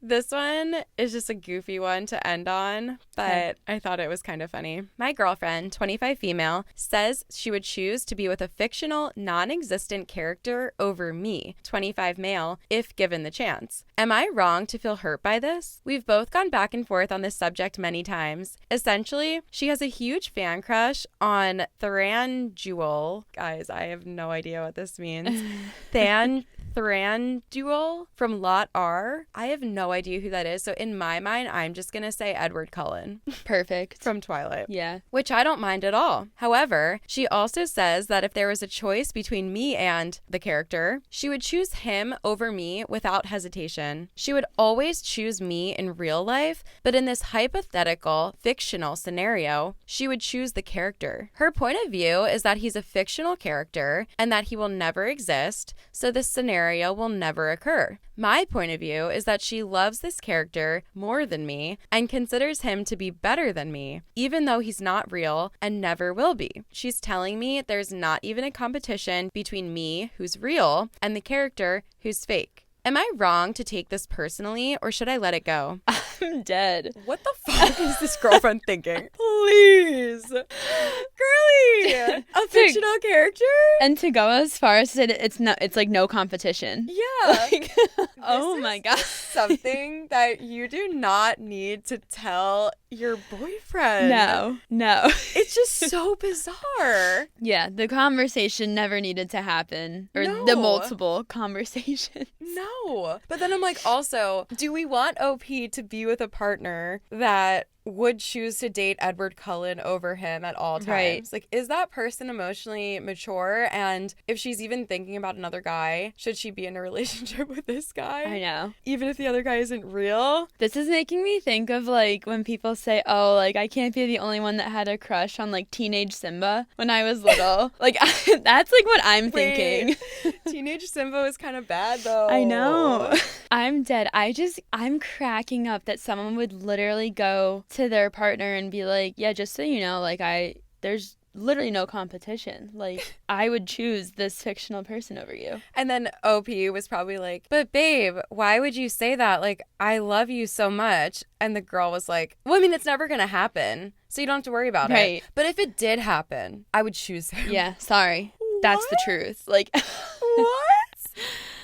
This one is just a goofy one to end on, but I thought it was kind of funny. My girlfriend, 25 female, says she would choose to be with a fictional, non-existent character over me, 25 male, if given the chance. Am I wrong to feel hurt by this? We've both gone back and forth on this subject many times. Essentially, she has a huge fan crush on Thranduil. Guys, I have no idea what this means. Thranduil from Lot R. I have no idea who that is. So in my mind, I'm just going to say Edward Cullen. Perfect. From Twilight. Yeah. Which I don't mind at all. However, she also says that if there was a choice between me and the character, she would choose him over me without hesitation. She would always choose me in real life, but in this hypothetical, fictional scenario, she would choose the character. Her point of view is that he's a fictional character and that he will never exist, so this scenario will never occur. My point of view is that she loves this character more than me and considers him to be better than me, even though he's not real and never will be. She's telling me there's not even a competition between me, who's real, and the character who's fake. Am I wrong to take this personally, or should I let it go? I'm dead. What the fuck is this girlfriend thinking? Please. Girly. A fictional character? And to go as far as to say that it's like no competition. Yeah. Like, oh my God. Something that you do not need to tell your boyfriend. No. It's just so bizarre. Yeah, the conversation never needed to happen. Or No. the multiple conversations. No. But then I'm like, also, do we want OP to be with a partner that would choose to date Edward Cullen over him at all times? Right. Like, is that person emotionally mature? And if she's even thinking about another guy, should she be in a relationship with this guy? I know. Even if the other guy isn't real? This is making me think of, like, when people say, oh, like, I can't be the only one that had a crush on, like, teenage Simba when I was little. Like, that's, like, what I'm thinking. Teenage Simba is kind of bad, though. I know. I'm dead. I'm cracking up that someone would literally go to their partner and be like, yeah, just so you know, like, there's literally no competition. Like, I would choose this fictional person over you. And then OP was probably like, but babe, why would you say that? Like, I love you so much. And the girl was like, well, I mean, it's never going to happen, so you don't have to worry about it. But if it did happen, I would choose him. Yeah, sorry. That's the truth. Like, what?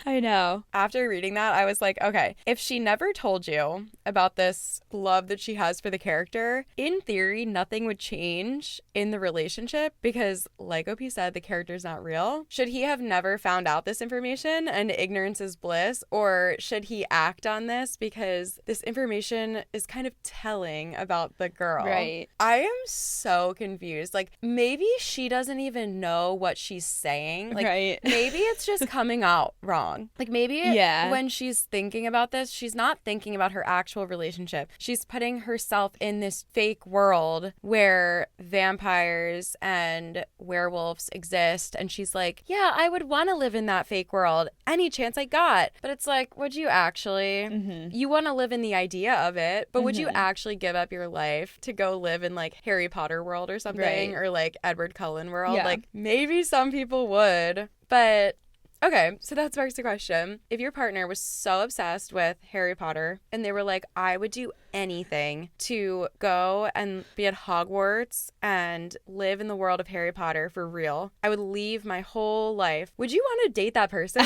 I know. After reading that, I was like, okay, if she never told you about this love that she has for the character, in theory, nothing would change in the relationship because, like OP said, the character's not real. Should he have never found out this information and ignorance is bliss, or should he act on this because this information is kind of telling about the girl? Right. I am so confused. Like, maybe she doesn't even know what she's saying. Like, right. Maybe it's just coming out wrong. Like, maybe when she's thinking about this, she's not thinking about her actual relationship. She's putting herself in this fake world where vampires and werewolves exist. And she's like, yeah, I would want to live in that fake world any chance I got. But it's like, would you actually? Mm-hmm. You want to live in the idea of it, but would you actually give up your life to go live in, like, Harry Potter world or something? Or, like, Edward Cullen world? Yeah. Like, maybe some people would, but... Okay, so that sparks the question. If your partner was so obsessed with Harry Potter and they were like, I would do anything to go and be at Hogwarts and live in the world of Harry Potter for real, I would leave my whole life. Would you want to date that person?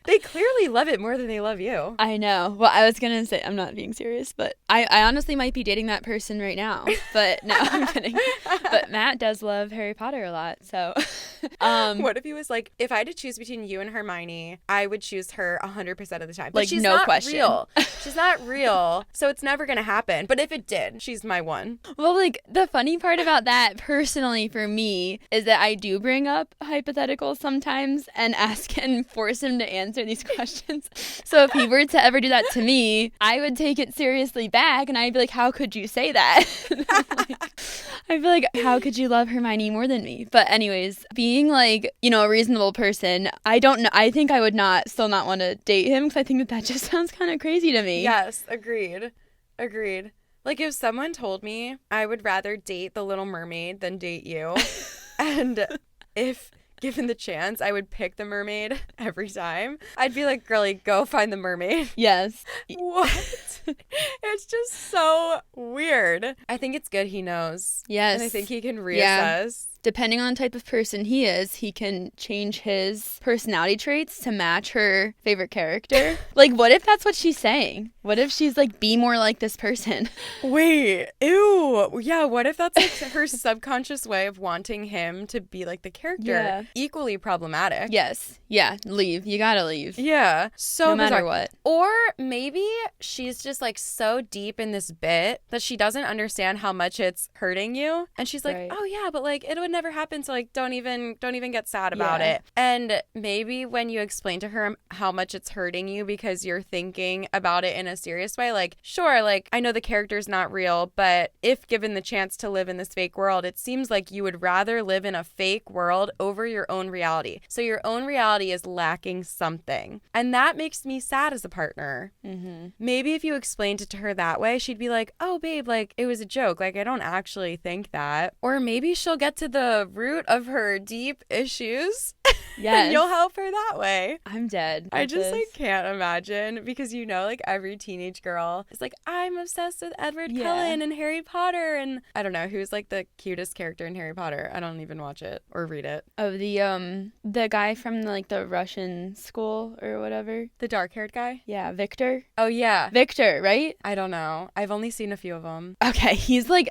They clearly love it more than they love you. I know. Well, I was going to say, I'm not being serious, but I honestly might be dating that person right now. But no, I'm kidding. But Matt does love Harry Potter a lot, so... What if he was like, if I had to choose between you and Hermione, I would choose her 100% of the time. But like, she's no not question. Real. She's not real, so it's never going to happen. But if it did, she's my one. Well, like, the funny part about that, personally, for me, is that I do bring up hypotheticals sometimes and ask and force him to answer these questions. So if he were to ever do that to me, I would take it seriously back, and I'd be like, how could you say that? I'd be like, how could you love Hermione more than me? But anyways, being, like, you know, a reasonable person, I don't know. I think I would still not want to date him because I think that just sounds kind of crazy to me. Yes, agreed. Like, if someone told me I would rather date the Little Mermaid than date you, and if given the chance, I would pick the mermaid every time. I'd be like, girlie, go find the mermaid. Yes. What? It's just so weird. I think it's good he knows. Yes. And I think he can reassess. Yeah. Depending on the type of person he is, he can change his personality traits to match her favorite character. Like, what if that's what she's saying? What if she's like, be more like this person? Wait, ew. Yeah, what if that's like her subconscious way of wanting him to be like the character? Yeah. Equally problematic. Yes. Yeah. Leave. You gotta leave. Yeah. So no matter bizarre. what. Or maybe she's just like so deep in this bit that she doesn't understand how much it's hurting you. And she's like, Right. oh yeah, but like it would never happen, so like don't even get sad about it. And maybe when you explain to her how much it's hurting you because you're thinking about it in a serious way, like, sure, like I know the character's not real, but if given the chance to live in this fake world, it seems like you would rather live in a fake world over your own reality. So your own reality is lacking something. And that makes me sad as a partner. Mm-hmm. Maybe if you explained it to her that way, she'd be like, oh, babe, like it was a joke. Like I don't actually think that. Or maybe she'll get to the root of her deep issues. Yes. And you'll help her that way. I'm dead. I just like can't imagine, because you know, like every teenage girl is like, I'm obsessed with Edward Cullen and Harry Potter, and I don't know who's like the cutest character in Harry Potter. I don't even watch it or read it. Oh, the guy from like the Russian school or whatever. The dark-haired guy? Yeah, Victor. Oh yeah. Victor, right? I don't know. I've only seen a few of them. Okay, he's like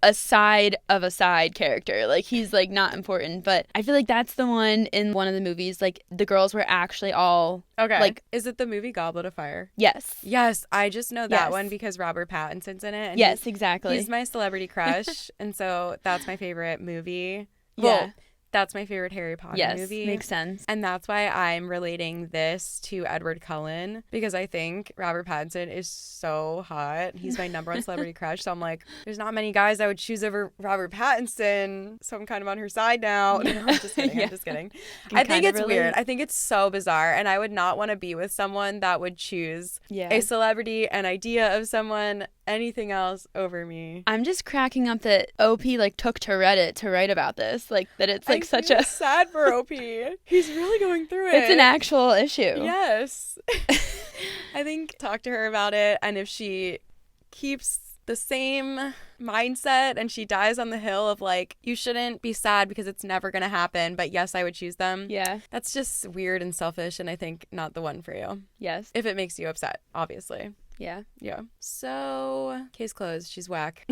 a side of a side character. Like he's like not important, but I feel like that's the one in one of the movies. Like the girls were actually all okay. Like, is it the movie Goblet of Fire? Yes. Yes, I just know that one because Robert Pattinson's in it. And yes, exactly. He's my celebrity crush, and so that's my favorite movie. Yeah. Well, that's my favorite Harry Potter movie. Yes, makes sense. And that's why I'm relating this to Edward Cullen, because I think Robert Pattinson is so hot. He's my number one celebrity crush. So I'm like, there's not many guys I would choose over Robert Pattinson. So I'm kind of on her side now. No, I'm just kidding. I'm just kidding. I think it's weird. I think it's so bizarre. And I would not want to be with someone that would choose a celebrity, an idea of someone, anything else over me. I'm just cracking up that OP like took to Reddit to write about this. Like that it's like such a sad for OP. He's really going through it. It's an actual issue. Yes. I think talk to her about it, and if she keeps the same mindset and she dies on the hill of like, you shouldn't be sad because it's never gonna happen, but yes, I would choose them. Yeah. That's just weird and selfish, and I think not the one for you. Yes. If it makes you upset, obviously. Yeah. Yeah. So, case closed. She's whack.